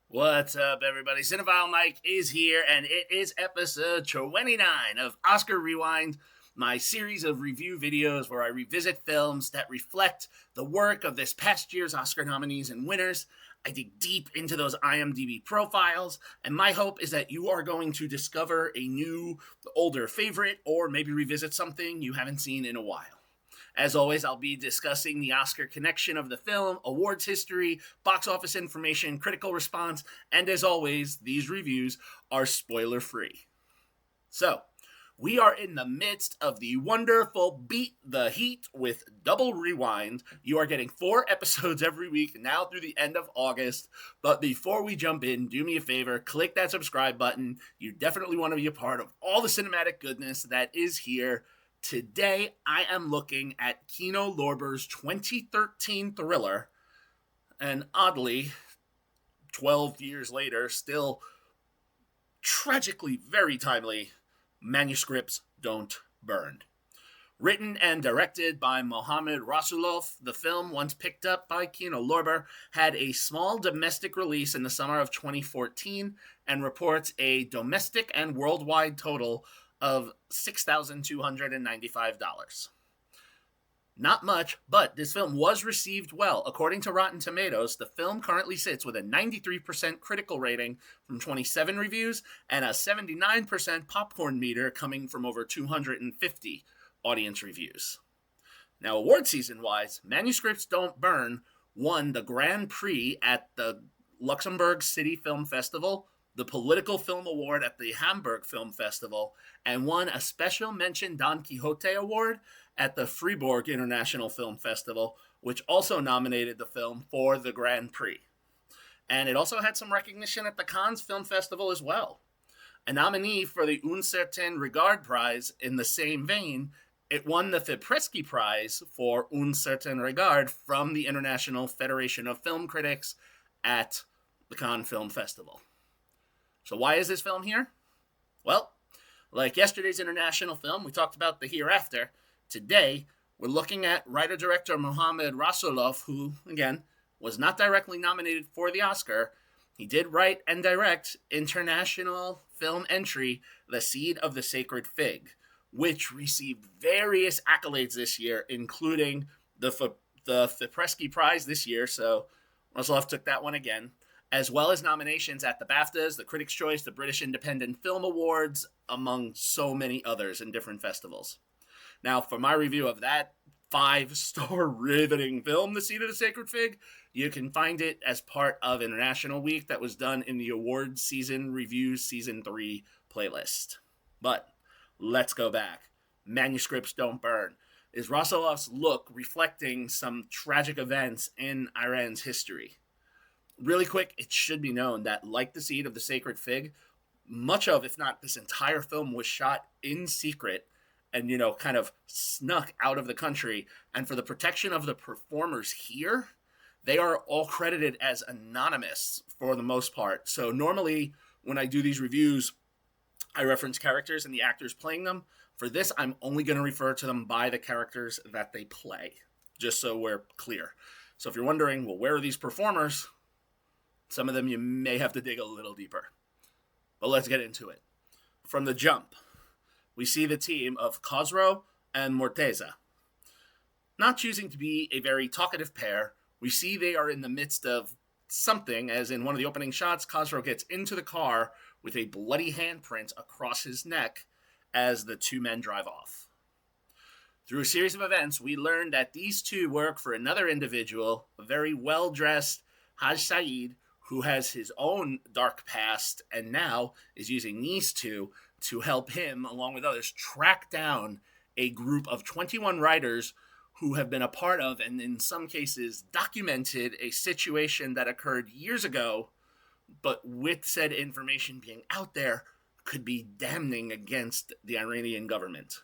What's up, everybody? Cinephile Mike is here, and it is episode 29 of Oscar Rewind, my series of review videos where I revisit films that reflect the work of this past year's Oscar nominees and winners. I dig deep into those IMDb profiles, and my hope is that you are going to discover a new, older favorite, or maybe revisit something you haven't seen in a while. As always, I'll be discussing the Oscar connection of the film, awards history, box office information, critical response, and as always, these reviews are spoiler free. So, we are in the midst of the wonderful Beat the Heat with Double Rewind. You are getting 4 episodes every week now through the end of August. But before we jump in, do me a favor, click that subscribe button. You definitely want to be a part of all the cinematic goodness that is here. Today, I am looking at Kino Lorber's 2013 thriller, and oddly, 12 years later, still tragically very timely, Manuscripts Don't Burn. Written and directed by Mohammad Rasoulof, the film, once picked up by Kino Lorber, had a small domestic release in the summer of 2014 and reports a domestic and worldwide total of $6,295. Not much, but this film was received well. According to Rotten Tomatoes, the film currently sits with a 93% critical rating from 27 reviews and a 79% popcorn meter coming from over 250 audience reviews. Now, award season-wise, Manuscripts Don't Burn won the Grand Prix at the Luxembourg City Film Festival, the Political Film Award at the Hamburg Film Festival, and won a Special Mention Don Quixote Award at the Fribourg International Film Festival, which also nominated the film for the Grand Prix. And it also had some recognition at the Cannes Film Festival as well. A nominee for the Un Certain Regard Prize in the same vein, it won the Fipresci Prize for Un Certain Regard from the International Federation of Film Critics at the Cannes Film Festival. So why is this film here? Well, like yesterday's international film, we talked about The Hereafter. Today, we're looking at writer-director Mohammad Rasoulof, who, again, was not directly nominated for the Oscar. He did write and direct international film entry The Seed of the Sacred Fig, which received various accolades this year, including the Fipresci Prize this year, so Rasoulof took that one again, as well as nominations at the BAFTAs, the Critics' Choice, the British Independent Film Awards, among so many others in different festivals. Now, for my review of that 5-star riveting film, The Seed of the Sacred Fig, you can find it as part of International Week that was done in the Awards Season Reviews Season 3 playlist. But let's go back. Manuscripts Don't Burn is Rasulof's look reflecting some tragic events in Iran's history. Really quick, it should be known that, like The Seed of the Sacred Fig, much of, if not this entire film, was shot in secret and, kind of snuck out of the country. And for the protection of the performers here, they are all credited as anonymous for the most part. So normally, when I do these reviews, I reference characters and the actors playing them. For this, I'm only going to refer to them by the characters that they play, just so we're clear. So if you're wondering, well, where are these performers? Some of them you may have to dig a little deeper. But let's get into it. From the jump, we see the team of Khosrow and Morteza. Not choosing to be a very talkative pair, we see they are in the midst of something, as in one of the opening shots, Khosrow gets into the car with a bloody handprint across his neck as the two men drive off. Through a series of events, we learn that these two work for another individual, a very well-dressed Haj Saeed, who has his own dark past and now is using these two to help him, along with others, track down a group of 21 writers who have been a part of, and in some cases documented, a situation that occurred years ago, but with said information being out there, could be damning against the Iranian government.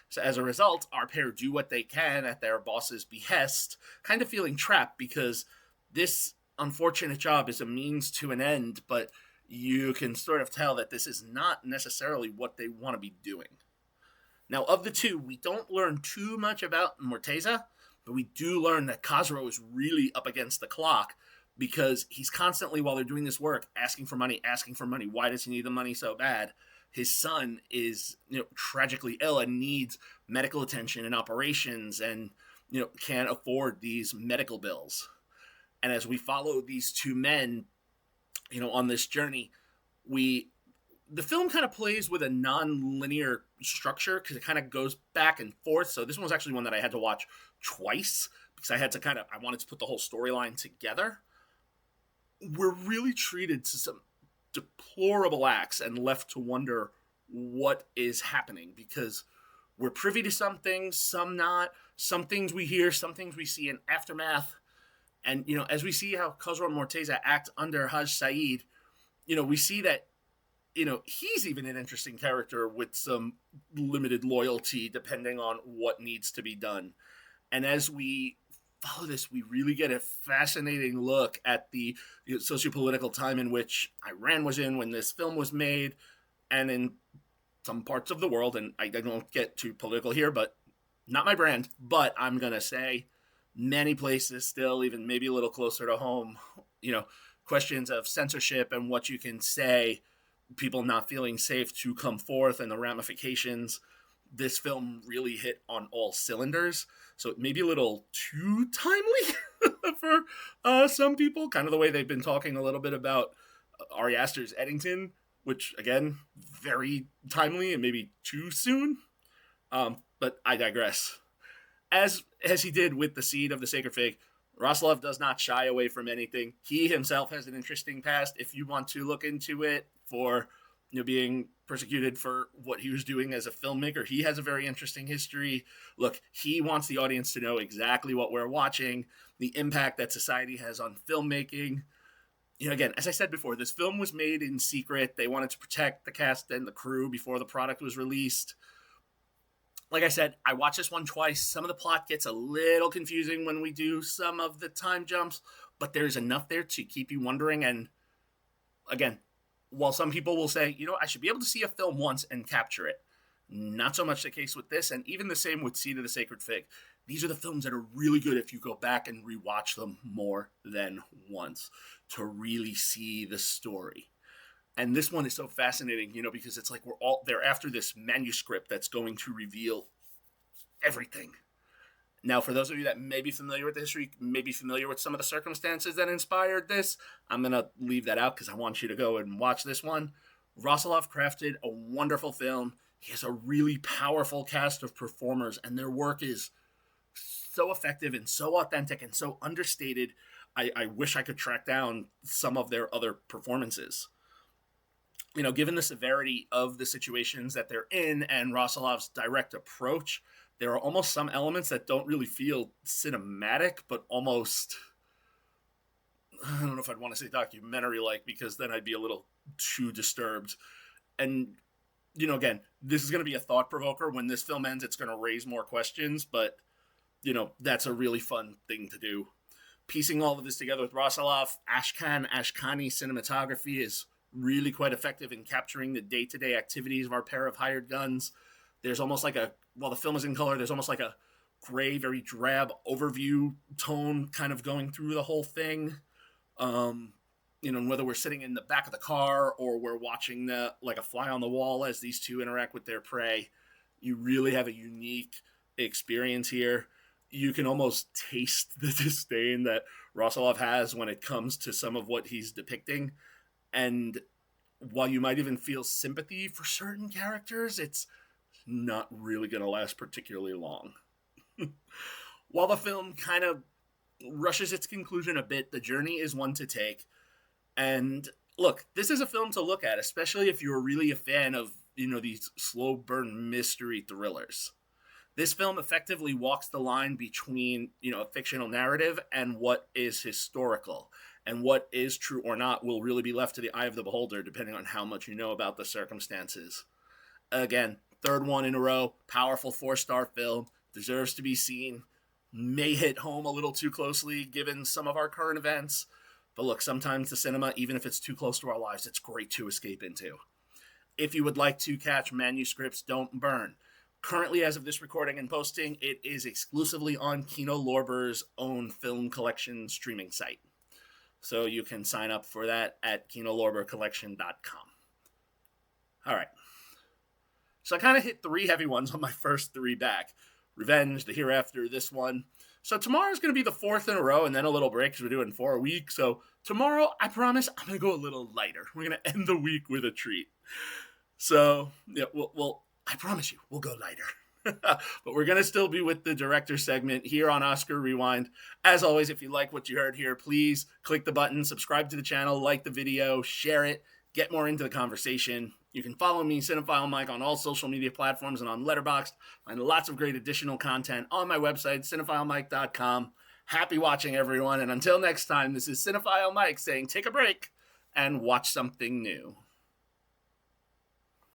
So as a result, our pair do what they can at their boss's behest, kind of feeling trapped because this unfortunate job is a means to an end, but you can sort of tell that this is not necessarily what they want to be doing. Now, of the two, we don't learn too much about Morteza, but we do learn that Khosrow is really up against the clock because he's constantly, while they're doing this work, asking for money, asking for money. Why does he need the money so bad? His son is, tragically ill and needs medical attention and operations, and can't afford these medical bills. And as we follow these two men, on this journey, we the film kind of plays with a non-linear structure because it kind of goes back and forth. So this one was actually one that I had to watch twice because I wanted to put the whole storyline together. We're really treated to some deplorable acts and left to wonder what is happening, because we're privy to some things, some not. Some things we hear, some things we see in aftermath. And, as we see how Khosrow Morteza act under Haj Saeed, we see that, he's even an interesting character with some limited loyalty depending on what needs to be done. And as we follow this, we really get a fascinating look at the sociopolitical time in which Iran was in when this film was made, and in some parts of the world, and I don't get too political here, but not my brand, but I'm going to say many places still, even maybe a little closer to home, questions of censorship and what you can say, people not feeling safe to come forth, and the ramifications. This film really hit on all cylinders. So it may be a little too timely for some people, kind of the way they've been talking a little bit about Ari Aster's Eddington, which, again, very timely and maybe too soon. But I digress. As he did with the seed of the sacred fig, Rasoulof does not shy away from anything. He himself has an interesting past. If you want to look into it for being persecuted for what he was doing as a filmmaker, he has a very interesting history. Look, he wants the audience to know exactly what we're watching, the impact that society has on filmmaking. Again, as I said before, this film was made in secret. They wanted to protect the cast and the crew before the product was released. Like I said, I watched this one twice. Some of the plot gets a little confusing when we do some of the time jumps, but there's enough there to keep you wondering. And again, while some people will say, I should be able to see a film once and capture it, not so much the case with this, and even the same with Seed of the Sacred Fig. These are the films that are really good if you go back and rewatch them more than once to really see the story. And this one is so fascinating, because it's like they're after this manuscript that's going to reveal everything. Now, for those of you that may be familiar with the history, may be familiar with some of the circumstances that inspired this, I'm going to leave that out because I want you to go and watch this one. Rasoulof crafted a wonderful film. He has a really powerful cast of performers, and their work is so effective and so authentic and so understated. I wish I could track down some of their other performances. Given the severity of the situations that they're in and Rasulov's direct approach, there are almost some elements that don't really feel cinematic, but almost, I don't know if I'd want to say documentary-like, because then I'd be a little too disturbed. And, again, this is going to be a thought provoker. When this film ends, it's going to raise more questions, but, that's a really fun thing to do. Piecing all of this together with Rasoulof, Ashkani cinematography is really quite effective in capturing the day-to-day activities of our pair of hired guns. There's almost like while the film is in color, there's almost like a gray, very drab overview tone kind of going through the whole thing. Whether we're sitting in the back of the car or we're watching like a fly on the wall as these two interact with their prey, you really have a unique experience here. You can almost taste the disdain that Rasoulof has when it comes to some of what he's depicting. And while you might even feel sympathy for certain characters, it's not really going to last particularly long. While the film kind of rushes its conclusion a bit, the journey is one to take. And look, this is a film to look at, especially if you're really a fan of, these slow burn mystery thrillers. This film effectively walks the line between, a fictional narrative and what is historical. And what is true or not will really be left to the eye of the beholder, depending on how much you know about the circumstances. Again, third one in a row, powerful 4-star film, deserves to be seen, may hit home a little too closely given some of our current events. But look, sometimes the cinema, even if it's too close to our lives, it's great to escape into. If you would like to catch Manuscripts Don't Burn, currently, as of this recording and posting, it is exclusively on Kino Lorber's own film collection streaming site. So you can sign up for that at kinolorbercollection.com. All right. So I kind of hit 3 heavy ones on my first 3 back. Revenge, The Hereafter, this one. So tomorrow's going to be the 4th in a row and then a little break because we're doing 4 a week. So tomorrow, I promise, I'm going to go a little lighter. We're going to end the week with a treat. So, yeah, I promise you, we'll go lighter. But we're going to still be with the director segment here on Oscar Rewind. As always, if you like what you heard here, please click the button, subscribe to the channel, like the video, share it, get more into the conversation. You can follow me, Cinephile Mike, on all social media platforms and on Letterboxd. Find lots of great additional content on my website, cinephilemike.com. Happy watching, everyone. And until next time, this is Cinephile Mike saying take a break and watch something new.